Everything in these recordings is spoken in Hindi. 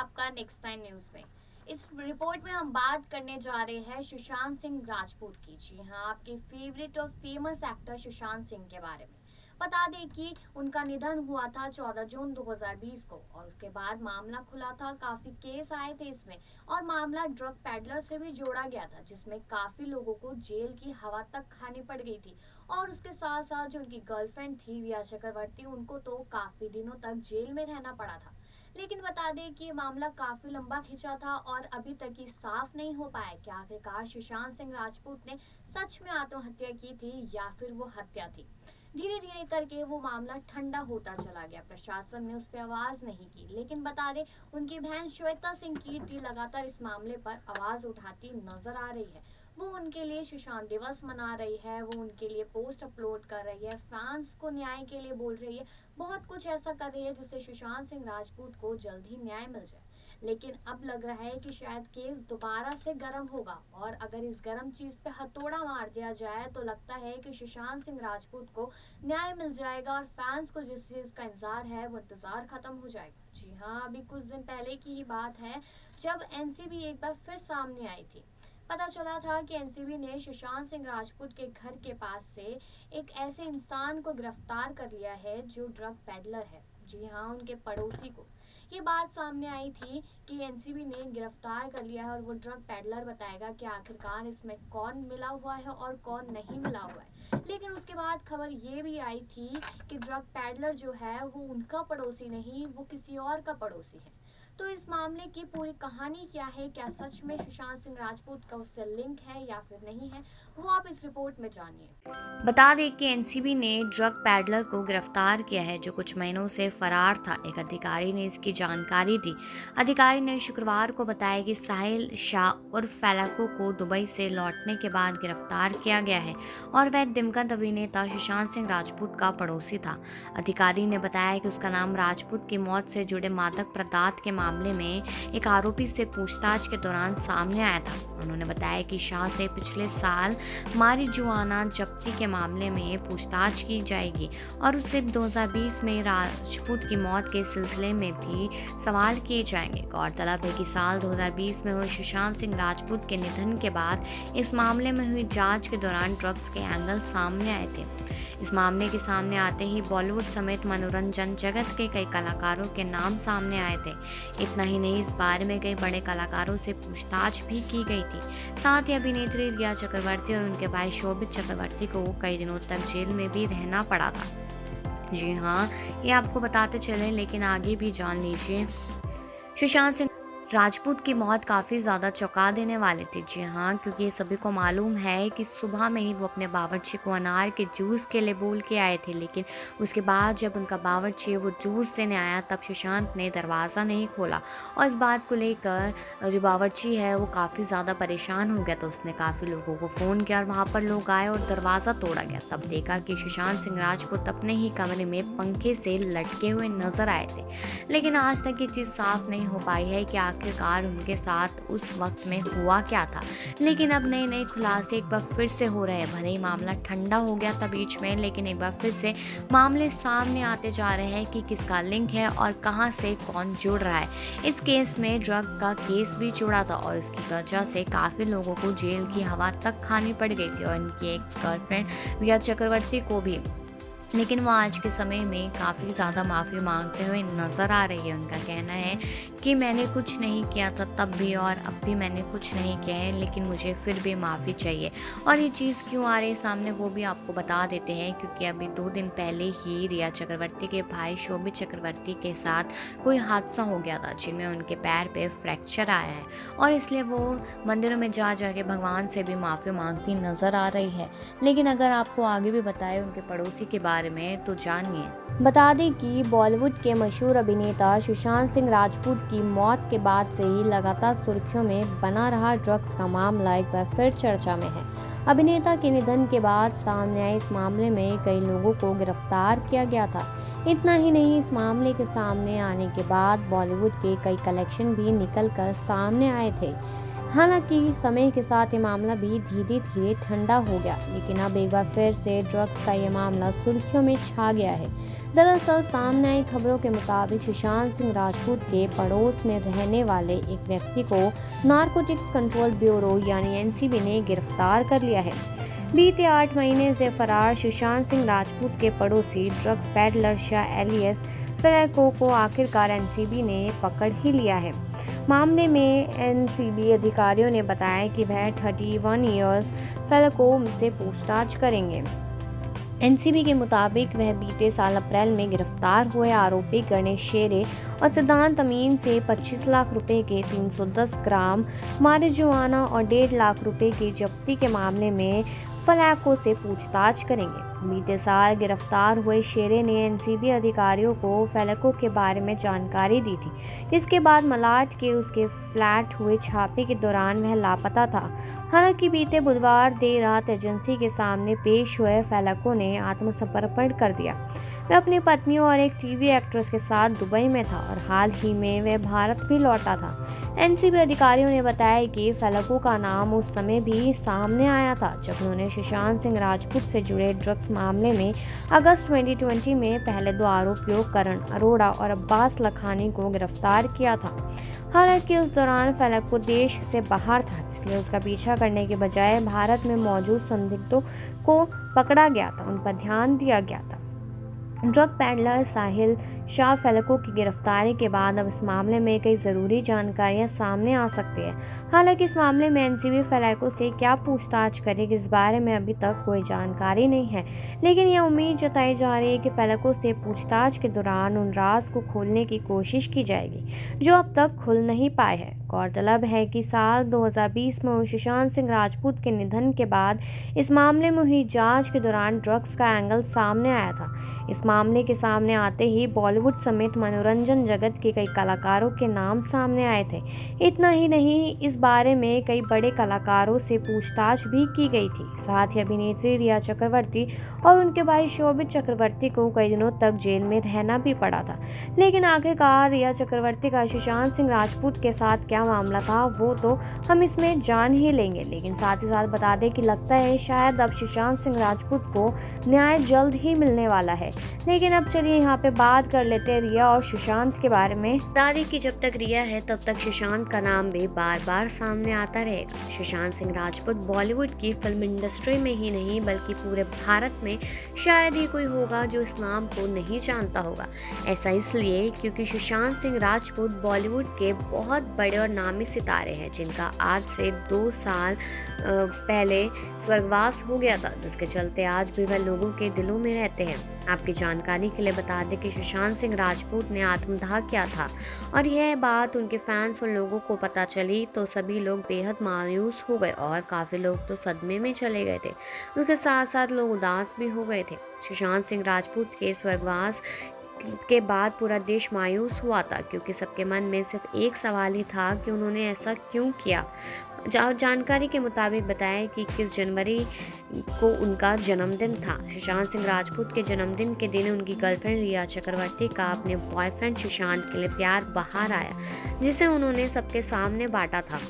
आपका नेक्स्ट टाइम न्यूज में। इस रिपोर्ट में हम बात करने जा रहे हैं सुशांत सिंह राजपूत की। जी हाँ, आपके फेवरेट और फेमस एक्टर सुशांत सिंह के बारे में। बता दें कि उनका निधन हुआ था 14 जून 2020 को और उसके बाद मामला खुला था। काफी केस आए थे इसमें और मामला ड्रग पैडलर से भी जोड़ा गया था, जिसमें काफी लोगों को जेल की हवा तक खानी पड़ गई थी। और उसके साथ साथ जो उनकी गर्लफ्रेंड थी रिया चक्रवर्ती, उनको तो काफी दिनों तक जेल में रहना पड़ा था। लेकिन बता दें कि मामला काफी लंबा खिंचा था और अभी तक ये साफ नहीं हो पाया कि आखिरकार सुशांत सिंह राजपूत ने सच में आत्महत्या की थी या फिर वो हत्या थी। धीरे धीरे करके वो मामला ठंडा होता चला गया। प्रशासन ने उस पर आवाज नहीं की, लेकिन बता दें उनकी बहन श्वेता सिंह कीर्ति लगातार इस मामले पर आवाज उठाती नजर आ रही है। वो उनके लिए सुशांत दिवस मना रही है, वो उनके लिए पोस्ट अपलोड कर रही है, फैंस को न्याय के लिए बोल रही है, बहुत कुछ ऐसा कर रही है जिससे सुशांत सिंह राजपूत को जल्द ही न्याय मिल जाए। लेकिन अब लग रहा है कि शायद केस दोबारा से गर्म होगा और अगर इस गर्म चीज पे हथौड़ा मार दिया जाए तो लगता है कि सुशांत सिंह राजपूत को न्याय मिल जाएगा और फैंस को जिस चीज का इंतजार है वो इंतजार खत्म हो जाएगा। जी हाँ, अभी कुछ दिन पहले की ही बात है जब एनसीबी एक बार फिर सामने आई थी। पता चला था कि एनसीबी ने सुशांत सिंह राजपूत के घर के पास से एक ऐसे इंसान को गिरफ्तार कर लिया है जो ड्रग पेडलर है। जी हाँ, उनके पड़ोसी को। ये बात सामने आई थी कि एनसीबी ने गिरफ्तार कर लिया है और वो ड्रग पेडलर बताएगा कि आखिरकार इसमें कौन मिला हुआ है और कौन नहीं मिला हुआ है। लेकिन उसके बाद खबर ये भी आई थी कि ड्रग पेडलर जो है वो उनका पड़ोसी नहीं, वो किसी और का पड़ोसी है। तो इस मामले की पूरी कहानी क्या है, क्या सच में सुशांत सिंह राजपूत का उससे लिंक है या फिर नहीं है, वो आप इस रिपोर्ट में जानिए। बता दें कि एनसीबी ने ड्रग पैडलर को गिरफ्तार किया है जो कुछ महीनों से फरार था। एक अधिकारी ने इसकी जानकारी दी। अधिकारी ने शुक्रवार को बताया कि साहिल शाह उर्फ फैलाको को दुबई से लौटने के बाद गिरफ्तार किया गया है और वह दिवंगत अभिनेता सुशांत सिंह राजपूत का पड़ोसी था। अधिकारी ने बताया कि उसका नाम राजपूत की मौत से जुड़े मादक पदार्थ के मामले में एक आरोपी से पूछताछ के दौरान सामने आया था। उन्होंने बताया कि शाह से पिछले साल मारिजुआना जब्ती के मामले में पूछताछ की जाएगी और उससे 2020 में राजपूत की मौत के सिलसिले में भी सवाल किए जाएंगे। गौरतलब है कि साल 2020 में हुए सुशांत सिंह राजपूत के निधन के बाद इस मामले में हुई जांच के दौरान ड्रग्स के एंगल सामने आए थे। इस मामले के सामने आते ही बॉलीवुड समेत मनोरंजन जगत के कई कलाकारों के नाम सामने आए थे। इतना ही नहीं, इस बारे में कई बड़े कलाकारों से पूछताछ भी की गई थी। साथ ही अभिनेत्री रिया चक्रवर्ती और उनके भाई शोभित चक्रवर्ती को कई दिनों तक जेल में भी रहना पड़ा था। जी हाँ, ये आपको बताते चले, लेकिन आगे भी जान लीजिए। सुशांत सिंह राजपूत की मौत काफ़ी ज़्यादा चौंका देने वाली थी। जी हाँ, क्योंकि ये सभी को मालूम है कि सुबह में ही वो अपने बावर्ची को अनार के जूस के लिए बोल के आए थे, लेकिन उसके बाद जब उनका बावर्ची वो जूस देने आया तब सुशांत ने दरवाज़ा नहीं खोला और इस बात को लेकर जो बावर्ची है वो काफ़ी ज़्यादा परेशान हो गया। तो उसने काफ़ी लोगों को फ़ोन किया और वहाँ पर लोग आए और दरवाज़ा तोड़ा गया। तब देखा कि सुशांत सिंह राजपूत अपने ही कमरे में पंखे से लटके हुए नजर आए थे। लेकिन आज तक ये चीज़ साफ नहीं हो पाई है कि आखिरकार उनके साथ उस वक्त में हुआ क्या था। लेकिन अब नए नए खुलासे एक बार फिर से हो रहे हैं। भले ही मामला ठंडा हो गया था बीच में, लेकिन एक बार फिर से मामले सामने आते जा रहे हैं कि किसका लिंक है और कहां से कौन जुड़ रहा है। इस केस में ड्रग का केस भी जुड़ा था और इसकी वजह से काफ़ी लोगों को जेल की हवा तक खानी पड़ गई थी और इनकी एक्स गर्लफ्रेंड रिया चक्रवर्ती को भी। लेकिन वो आज के समय में काफ़ी ज़्यादा माफ़ी मांगते हुए नज़र आ रही है। उनका कहना है कि मैंने कुछ नहीं किया था तब भी और अब भी मैंने कुछ नहीं किया है, लेकिन मुझे फिर भी माफ़ी चाहिए। और ये चीज़ क्यों आ रही है सामने वो भी आपको बता देते हैं, क्योंकि अभी 2 दिन पहले ही रिया चक्रवर्ती के भाई शोभित चक्रवर्ती के साथ कोई हादसा हो गया था जिनमें उनके पैर पे फ्रैक्चर आया है और इसलिए वो मंदिरों में जा के भगवान से भी माफ़ी मांगती नज़र आ रही है। लेकिन अगर आपको आगे भी बताए उनके पड़ोसी के बारे में तो जानिए। बता दें कि बॉलीवुड के मशहूर अभिनेता सुशांत सिंह राजपूत की मौत के बाद से ही लगातार सुर्खियों में बना रहा ड्रग्स का मामला एक बार फिर चर्चा में है। अभिनेता के निधन के बाद सामने आए इस मामले में कई लोगों को गिरफ्तार किया गया था। इतना ही नहीं, इस मामले के सामने आने के बाद बॉलीवुड के कई कलेक्शन भी निकल कर सामने आए थे। हालांकि समय के साथ ये मामला भी धीरे धीरे ठंडा हो गया, लेकिन अब एक बार फिर से ड्रग्स का ये मामला सुर्खियों में छा गया है। दरअसल सामने आई खबरों के मुताबिक सुशांत सिंह राजपूत के पड़ोस में रहने वाले एक व्यक्ति को नारकोटिक्स कंट्रोल ब्यूरो यानी एनसीबी ने गिरफ्तार कर लिया है। बीते 8 महीने से फरार सुशांत सिंह राजपूत के पड़ोसी ड्रग्स पेडलर शाह एलियस फेलेको को आखिरकार एनसीबी ने पकड़ ही लिया है। मामले में एनसीबी अधिकारियों ने बताया कि वह 31 ईयर्स फेलेको से पूछताछ करेंगे। एनसीबी के मुताबिक वह बीते साल अप्रैल में गिरफ्तार हुए आरोपी गणेश शेरे और सिद्धांत अमीन से 25 लाख रुपए के 310 ग्राम मारिजुआना और 1.5 लाख रुपए की जब्ती के मामले में फेलेको से पूछताछ करेंगे। बीते साल गिरफ्तार हुए शेरे ने एनसीबी अधिकारियों को फेलेको के बारे में जानकारी दी थी, जिसके बाद मलाड के उसके फ्लैट हुए छापे के दौरान वह लापता था। हालांकि बीते बुधवार देर रात एजेंसी के सामने पेश हुए फेलेको ने आत्मसमर्पण कर दिया। वह अपनी पत्नी और एक टीवी एक्ट्रेस के साथ दुबई में था और हाल ही में वह भारत भी लौटा था। एनसीबी अधिकारियों ने बताया कि फेलेको का नाम उस समय भी सामने आया था जब उन्होंने सुशांत सिंह राजपूत से जुड़े ड्रग्स मामले में अगस्त 2020 में पहले 2 आरोपियों करण अरोड़ा और अब्बास लखानी को गिरफ्तार किया था। हालांकि उस दौरान फेलेको देश से बाहर था, इसलिए उसका पीछा करने के बजाय भारत में मौजूद संदिग्धों को पकड़ा गया था, उन पर ध्यान दिया गया था। ड्रग पैडलर साहिल शाह फेलेको की गिरफ्तारी के बाद अब इस मामले में कई ज़रूरी जानकारियां सामने आ सकती है। हालांकि इस मामले में एनसीबी फेलेको से क्या पूछताछ करेगी, इस बारे में अभी तक कोई जानकारी नहीं है, लेकिन यह उम्मीद जताई जा रही है कि फेलेको से पूछताछ के दौरान उन राज को खोलने की कोशिश की जाएगी जो अब तक खुल नहीं पाए हैं। गौरतलब है कि साल 2020 में हुए सुशांत सिंह राजपूत के निधन के बाद इस मामले में हुई जांच के दौरान ड्रग्स का एंगल सामने आया था। इस मामले के सामने आते ही बॉलीवुड समेत मनोरंजन जगत के कई कलाकारों के नाम सामने आए थे। इतना ही नहीं, इस बारे में कई बड़े कलाकारों से पूछताछ भी की गई थी। साथ ही अभिनेत्री रिया चक्रवर्ती और उनके भाई शोभित चक्रवर्ती को कई दिनों तक जेल में रहना भी पड़ा था। लेकिन आखिरकार रिया चक्रवर्ती का सुशांत सिंह राजपूत के साथ क्या मामला था वो तो हम इसमें जान ही लेंगे, लेकिन साथ ही साथ बता दें कि लगता है शायद अब सुशांत सिंह राजपूत को न्याय जल्द ही मिलने वाला है। लेकिन अब चलिए यहाँ पे बात कर लेते हैं रिया और सुशांत के बारे में। बता दें कि जब तक रिया है तब तक सुशांत का नाम भी बार बार सामने आता रहेगा। सुशांत सिंह राजपूत बॉलीवुड की फिल्म इंडस्ट्री में ही नहीं बल्कि पूरे भारत में शायद ही कोई होगा जो इस नाम को नहीं जानता होगा। ऐसा इसलिए क्योंकि सुशांत सिंह राजपूत बॉलीवुड के बहुत बड़े और नामी सितारे हैं जिनका आज से 2 साल पहले स्वर्गवास हो गया था, जिसके चलते आज भी वह लोगों के दिलों में रहते हैं। आपकी जानकारी के लिए बता दें कि सुशांत सिंह राजपूत ने आत्मदाह किया था और यह बात उनके फैंस और लोगों को पता चली तो सभी लोग बेहद मायूस हो गए और काफ़ी लोग तो सदमे में चले गए थे। उसके साथ साथ लोग उदास भी हो गए थे। सुशांत सिंह राजपूत के स्वर्गवास के बाद पूरा देश मायूस हुआ था क्योंकि सबके मन में सिर्फ एक सवाल ही था कि उन्होंने ऐसा क्यों किया। जानकारी के मुताबिक बताया कि 21 जनवरी को उनका जन्मदिन था। सुशांत सिंह राजपूत के जन्मदिन के दिन उनकी गर्लफ्रेंड रिया चक्रवर्ती का अपने बॉयफ्रेंड सुशांत के लिए प्यार बाहर आया, जिसे उन्होंने सबके सामने बांटा था।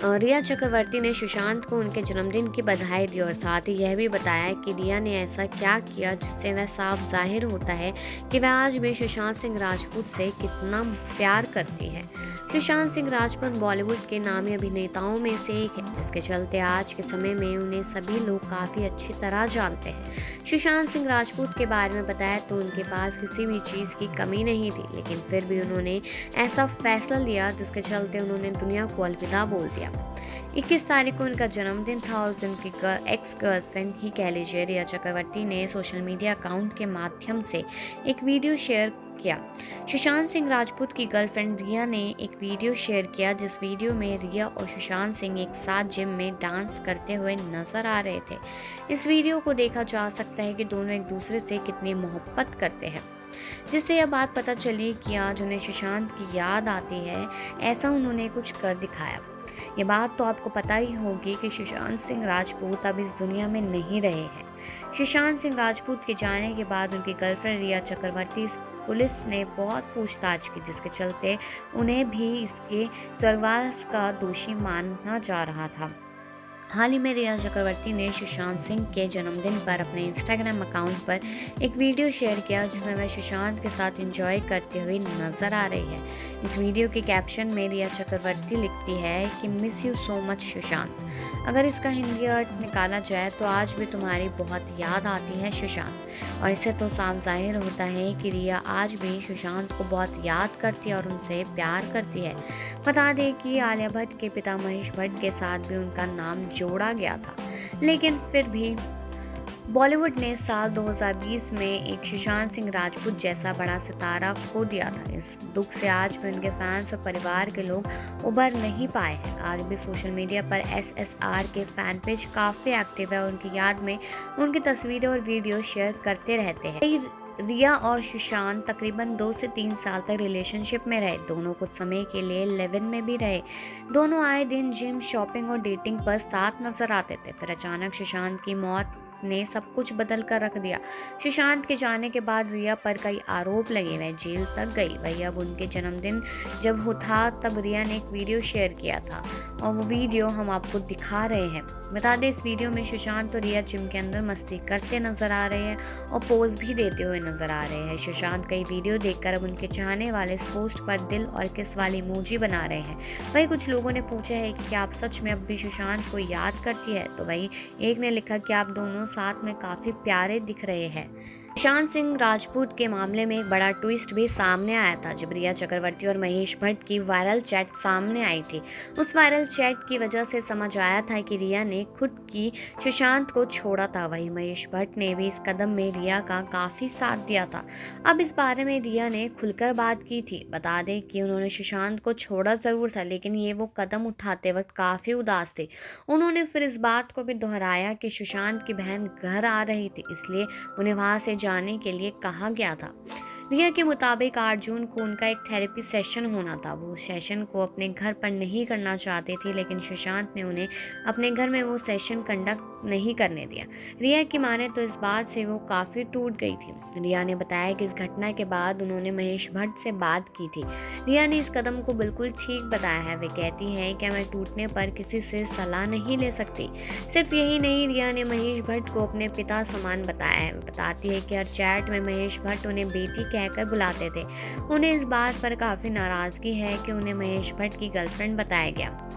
रिया चक्रवर्ती ने सुशांत को उनके जन्मदिन की बधाई दी और साथ ही यह भी बताया कि रिया ने ऐसा क्या किया जिससे वह साफ जाहिर होता है कि वह आज भी सुशांत सिंह राजपूत से कितना प्यार करती है। सुशांत सिंह राजपूत बॉलीवुड के नामी अभिनेताओं में से एक है, जिसके चलते आज के समय में उन्हें सभी लोग काफ़ी अच्छी तरह जानते हैं। सुशांत सिंह राजपूत के बारे में बताया तो उनके पास किसी भी चीज़ की कमी नहीं थी, लेकिन फिर भी उन्होंने ऐसा फैसला लिया जिसके चलते उन्होंने दुनिया को अलविदा बोल दिया। 21 तारीख को उनका जन्मदिन था और उस दिन की एक्स गर्लफ्रेंड ही कह लीजिए रिया चक्रवर्ती ने सोशल मीडिया अकाउंट के माध्यम से एक वीडियो शेयर किया। सुशांत सिंह राजपूत की गर्लफ्रेंड रिया ने एक वीडियो शेयर किया जिस वीडियो में रिया और सुशांत सिंह एक साथ जिम में डांस करते हुए नजर आ रहे थे। इस वीडियो को देखा जा सकता है कि दोनों एक दूसरे से कितनी मोहब्बत करते हैं, जिससे यह बात पता चली कि आज उन्हें सुशांत की याद आती है। ऐसा उन्होंने कुछ कर दिखाया। ये बात तो आपको पता ही होगी कि सुशांत सिंह राजपूत अब इस दुनिया में नहीं रहे हैं। सुशांत सिंह राजपूत के जाने के बाद उनकी गर्लफ्रेंड रिया चक्रवर्ती पुलिस ने बहुत पूछताछ की, जिसके चलते उन्हें भी इसके स्वर्गवास का दोषी माना जा रहा था। हाल ही में रिया चक्रवर्ती ने सुशांत सिंह के जन्मदिन पर अपने इंस्टाग्राम अकाउंट पर एक वीडियो शेयर किया जिसमें वह सुशांत के साथ एंजॉय करते हुए नजर आ रही है। इस वीडियो के कैप्शन में रिया चक्रवर्ती लिखती है कि miss you so much Sushant. अगर इसका हिंदी अर्थ निकाला जाए तो आज भी तुम्हारी बहुत याद आती है सुशांत। और इससे तो साफ जाहिर होता है कि रिया आज भी सुशांत को बहुत याद करती है और उनसे प्यार करती है। बता दें कि आलिया भट्ट के पिता महेश भट्ट के साथ भी उनका नाम जोड़ा गया था, लेकिन फिर भी बॉलीवुड ने साल 2020 में एक सुशांत सिंह राजपूत जैसा बड़ा सितारा खो दिया था। इस दुख से आज भी उनके फैंस और परिवार के लोग उबर नहीं पाए हैं। आज भी सोशल मीडिया पर SSR के फैन पेज काफ़ी एक्टिव है और उनकी याद में उनकी तस्वीरें और वीडियो शेयर करते रहते हैं। रिया और सुशांत तकरीबन 2 से 3 साल तक रिलेशनशिप में रहे। दोनों कुछ समय के लिए लिव इन में भी रहे। दोनों आए दिन जिम, शॉपिंग और डेटिंग पर साथ नजर आते थे। फिर अचानक सुशांत की मौत ने सब कुछ बदल कर रख दिया। सुशांत के जाने के बाद रिया पर कई आरोप लगे, वह जेल तक गई। वही अब उनके जन्मदिन जब था तब रिया ने एक वीडियो शेयर किया था और वो वीडियो हम आपको दिखा रहे हैं। बता दें इस वीडियो में सुशांत और रिया जिम के अंदर मस्ती करते नजर आ रहे हैं और पोज भी देते हुए नजर आ रहे हैं। सुशांत का ये वीडियो देखकर अब उनके चाहने वाले इस पोस्ट पर दिल और किस वाली इमोजी बना रहे हैं। वहीं कुछ लोगों ने पूछा है कि क्या आप सच में अब भी सुशांत को याद करती है, तो वहीं एक ने लिखा कि आप दोनों साथ में काफी प्यारे दिख रहे हैं। सुशांत सिंह राजपूत के मामले में एक बड़ा ट्विस्ट भी सामने आया था जब रिया चक्रवर्ती और महेश भट्ट की वायरल चैट सामने आई थी। उस वायरल चैट की वजह से समझ आया था कि रिया ने खुद की सुशांत को छोड़ा था। वहीं महेश भट्ट ने भी इस कदम में रिया का काफ़ी साथ दिया था। अब इस बारे में रिया ने खुलकर बात की थी। बता दें कि उन्होंने सुशांत को छोड़ा ज़रूर था, लेकिन ये वो कदम उठाते वक्त काफ़ी उदास थे। उन्होंने फिर इस बात को भी दोहराया कि सुशांत की बहन घर आ रही थी, इसलिए उन्हें वहाँ से जाने के लिए कहा गया था। रिया के मुताबिक 8 जून को उनका एक थेरेपी सेशन होना था। वो सेशन को अपने घर पर नहीं करना चाहती थी, लेकिन सुशांत ने उन्हें अपने घर में वो सेशन कंडक्ट नहीं करने दिया। रिया की माने तो इस बात से वो काफ़ी टूट गई थी। रिया ने बताया कि इस घटना के बाद उन्होंने महेश भट्ट से बात की थी। रिया ने इस कदम को बिल्कुल ठीक बताया है। वे कहती हैं कि मैं टूटने पर किसी से सलाह नहीं ले सकती। सिर्फ यही नहीं, रिया ने महेश भट्ट को अपने पिता समान बताया है। बताती है कि हर चैट में महेश भट्ट उन्हें बेटी कहकर बुलाते थे। उन्हें इस बात पर काफ़ी नाराज़गी है कि उन्हें महेश भट्ट की गर्लफ्रेंड बताया गया।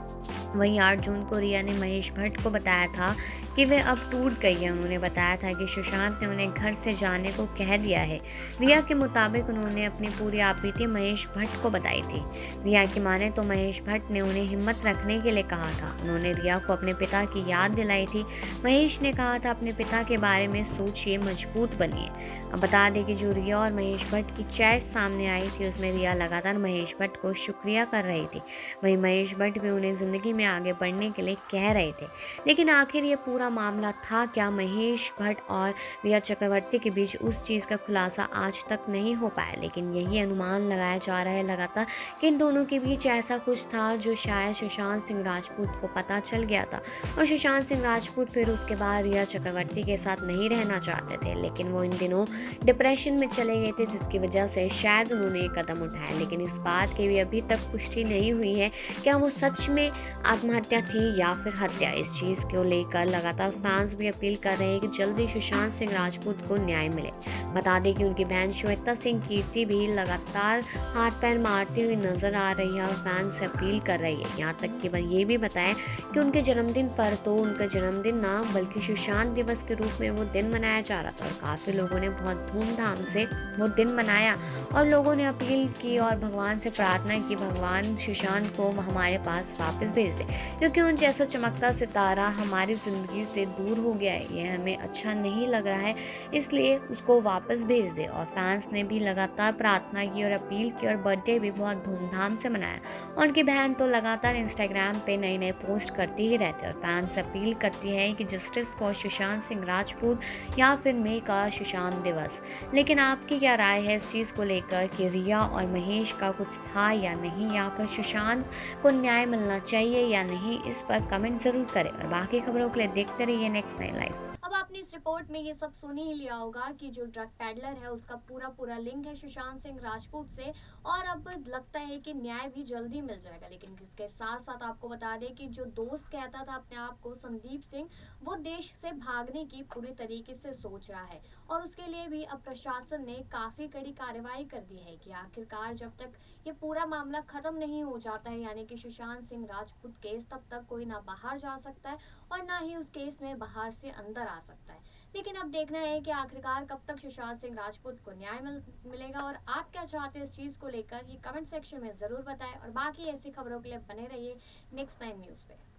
वहीं 8 जून को रिया ने महेश भट्ट को बताया था कि वे अब टूट गई है। उन्होंने बताया था कि सुशांत ने उन्हें घर से जाने को कह दिया है। रिया के मुताबिक उन्होंने अपनी पूरी आपबीती महेश भट्ट को बताई थी। रिया की माने तो महेश भट्ट ने उन्हें हिम्मत रखने के लिए कहा था। उन्होंने रिया को अपने पिता की याद दिलाई थी। महेश ने कहा था अपने पिता के बारे में सोचिए, मजबूत बनिए। अब बता दें कि जो रिया और महेश भट्ट की चैट सामने आई थी उसमें रिया लगातार महेश भट्ट को शुक्रिया कर रही थी। वहीं महेश भट्ट भी उन्हें ज़िंदगी में आगे बढ़ने के लिए कह रहे थे। लेकिन आखिर ये पूरा मामला था क्या? महेश भट्ट और रिया चक्रवर्ती के बीच उस चीज़ का खुलासा आज तक नहीं हो पाया, लेकिन यही अनुमान लगाया जा रहा है लगातार कि इन दोनों के बीच ऐसा कुछ था जो शायद सुशांत सिंह राजपूत को पता चल गया था और सुशांत सिंह राजपूत फिर उसके बाद रिया चक्रवर्ती के साथ नहीं रहना चाहते थे। लेकिन वो इन दिनों डिप्रेशन में चले गए थे, जिसकी वजह से शायद उन्होंने ये कदम उठाया। लेकिन इस बात की भी अभी तक पुष्टि नहीं हुई है क्या वो सच में आत्महत्या थी या फिर हत्या। इस चीज़ को लेकर लगातार फैंस भी अपील कर रहे हैं कि जल्दी सुशांत सिंह राजपूत को न्याय मिले। बता दें कि उनकी बहन श्वेता सिंह कीर्ति भी लगातार हाथ पैर मारती हुई नजर आ रही है और फैंस से अपील कर रही है। यहाँ तक कि ये भी बताएं कि उनके जन्मदिन पर तो उनका जन्मदिन ना बल्कि सुशांत दिवस के रूप में वो दिन मनाया जा रहा था और काफ़ी लोगों ने बहुत धूमधाम से वो दिन मनाया और लोगों ने अपील की और भगवान से प्रार्थना की भगवान सुशांत को हमारे पास वापस भेज दे, क्योंकि उन जैसा चमकता सितारा हमारी ज़िंदगी से दूर हो गया है। यह हमें अच्छा नहीं लग रहा है, इसलिए उसको वापस भेज दे। और फैंस ने भी लगातार प्रार्थना की और अपील की और बर्थडे भी बहुत धूमधाम से मनाया। और उनकी बहन तो लगातार इंस्टाग्राम पे नए नए पोस्ट करती ही रहती है और फैंस अपील करती है कि जस्टिस फॉर सुशांत सिंह राजपूत या फिर मे का सुशांत दिवस। लेकिन आपकी क्या राय है इस चीज़ को लेकर कि रिया और महेश का कुछ था या नहीं, या फिर सुशांत को न्याय मिलना चाहिए या नहीं? इस पर कमेंट ज़रूर करें और बाकी खबरों के लिए देखते रहिए नेक्स्ट 9 लाइव। अब आप आपने इस रिपोर्ट में ये सब सुन ही लिया होगा कि जो ड्रग पैडलर है उसका पूरा लिंक है सुशांत सिंह राजपूत से, और अब लगता है कि न्याय भी जल्दी मिल जाएगा। लेकिन इसके साथ साथ आपको बता दें कि जो दोस्त कहता था अपने आप को संदीप सिंह, वो देश से भागने की पूरी तरीके से सोच रहा है, और उसके लिए भी अब प्रशासन ने काफी कड़ी कार्रवाई कर दी है कि आखिरकार जब तक ये पूरा मामला खत्म नहीं हो जाता है, यानी कि सुशांत सिंह राजपूत केस, तब तक कोई ना बाहर जा सकता है और ना ही उस केस में बाहर से अंदर आ सकता है। लेकिन अब देखना है कि आखिरकार कब तक सुशांत सिंह राजपूत को न्याय मिलेगा। और आप क्या चाहते हैं इस चीज को लेकर, ये कमेंट सेक्शन में जरूर बताएं, और बाकी ऐसी खबरों के लिए बने रहिए नेक्स्ट टाइम न्यूज पे।